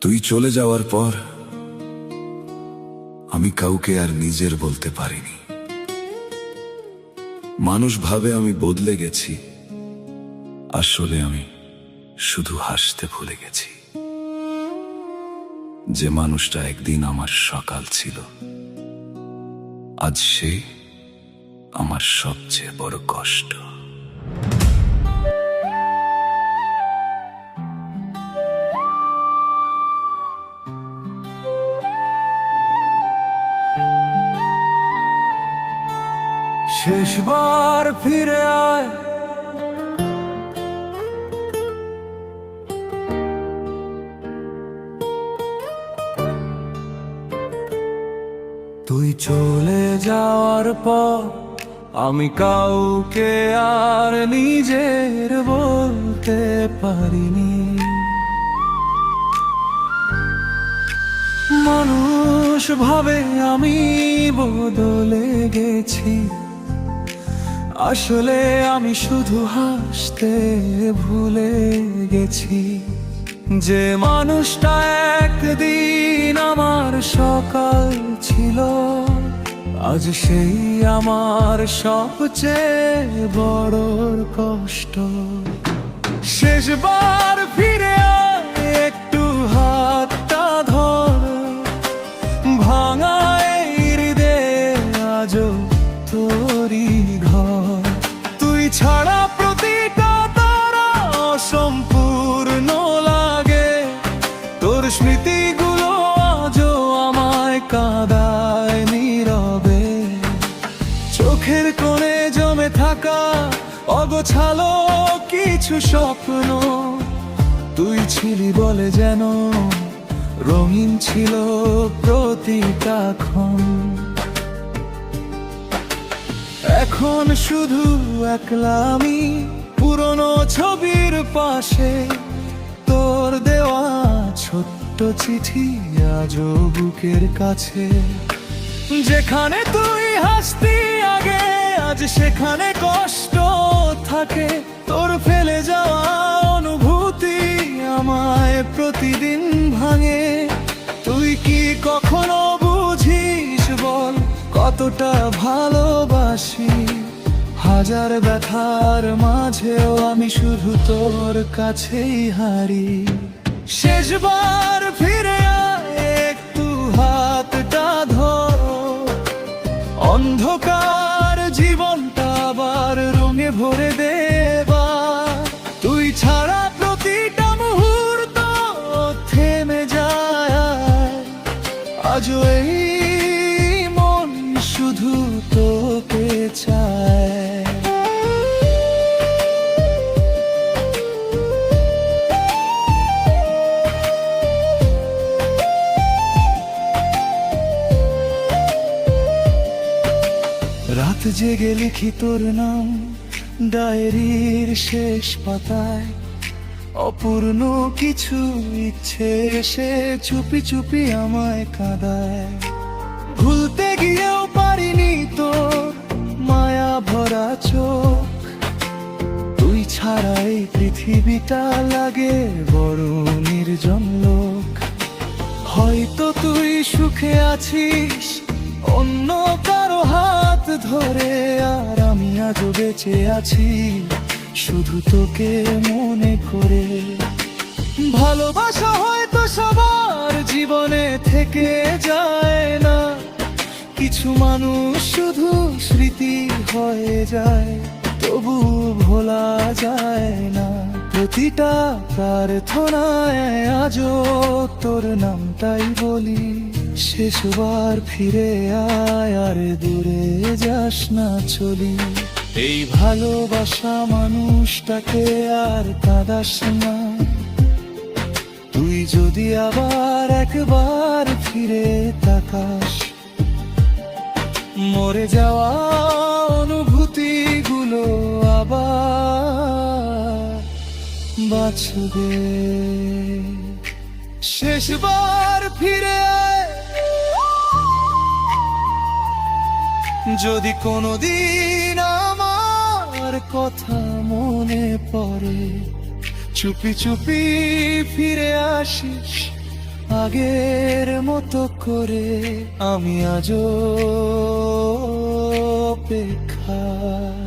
তুই চলে যাওয়ার পর আমি কাউকে আর নিজের বলতে পারিনি। মানুষ ভাবে আমি বদলে গেছি, আসলে আমি শুধু হাসতে ভুলে গেছি। যে মানুষটা একদিন আমার সকাল ছিল, আজ সে আমার সবচেয়ে বড় কষ্ট। শেষবার ফিরে আয়, তুই চলে যাওয়ার পর আমি কাউকে আর নিজের বলতে পারিনি। মানুষ ভাবে আমি বদলে গেছি, আসলে আমি শুধু হাসতে ভুলে গেছি। যে মানুষটা একদিন আমার সকাল ছিল, আজ সেই আমার সবচেয়ে বড় কষ্ট। শেষবার ফিরে আয়, একটু হাতটা ধর, ভাঙা এই হৃদয়ে আজও তোরই ঘর। তুই ছাড়া প্রতিটা তারা অসম্পূর্ণ লাগে, তোর স্মৃতিগুলো আজও আমায় কাঁদায় নীরবে। চোখের কোণে জমে থাকা অগোছালো কিছু স্বপ্ন, তুই ছিলি বলে যেন রঙিন ছিল প্রতিটা ক্ষণ। এখন শুধু একলা আমি পুরনো ছবির পাশে, তোর দেওয়া ছোট্ট চিঠি আজও বুকের কাছে। যেখানে তুই হাসতি আগে, আজ সেখানে কষ্ট থাকে। তোর ফেলে যাওয়া অনুভূতি আমায় প্রতিদিন ভাঙে। তুই কি কখনো বুঝিস বল কতটা ভালোবাসি? হাজার ব্যথার মাঝেও আমি শুধু তোর কাছেই হারি। শেষবার ফিরে আয়, একটু হাতটা ধরো, অন্ধকার জীবনটা আবার রঙে ভরে দেবা। তুই ছাড়া প্রতিটা মুহূর্ত থেমে যায়, আজও এই মন শুধু তোকে চায়। রাত জেগে লিখি তোর নাম ডায়েরির শেষ পাতায়, অপূর্ণ কিছু ইচ্ছে এসে চুপি চুপি আমায় কাঁদায়। ভুলতে গিয়েও পারিনি তোর মায়া ভরা চোখ, তুই ছাড়া এই পৃথিবীটা লাগে বড় নির্জন লোক। হয়তো তুই সুখে আছিস অন্য কারো হাত ধরে, আর আমি আজও বেঁচে আছি শুধু তোকে মনে করে। ভালোবাসা হয়তো সবার জীবনে থেকে যায় না, কিছু মানুষ শুধু স্মৃতি হয়ে যায়, তবু ভোলা যায় না। প্রতিটা প্রার্থনায় আজও তোর নামটাই বলি। শেষবার ফিরে আয়, আর দূরে যাস না চলি। এই ভালোবাসা মানুষটাকে আর কাঁদাস না। তুই যদি আবার একবার ফিরে তাকাস, মরে যাওয়া অনুভূতিগুলো আবার বাঁচবে। শেষবার ফিরে আয়, যদি কোনোদিন আমার কথা মনে পড়ে, চুপি চুপি ফিরে আসিস আগের মতো করে আমি আজও অপেক্ষায়।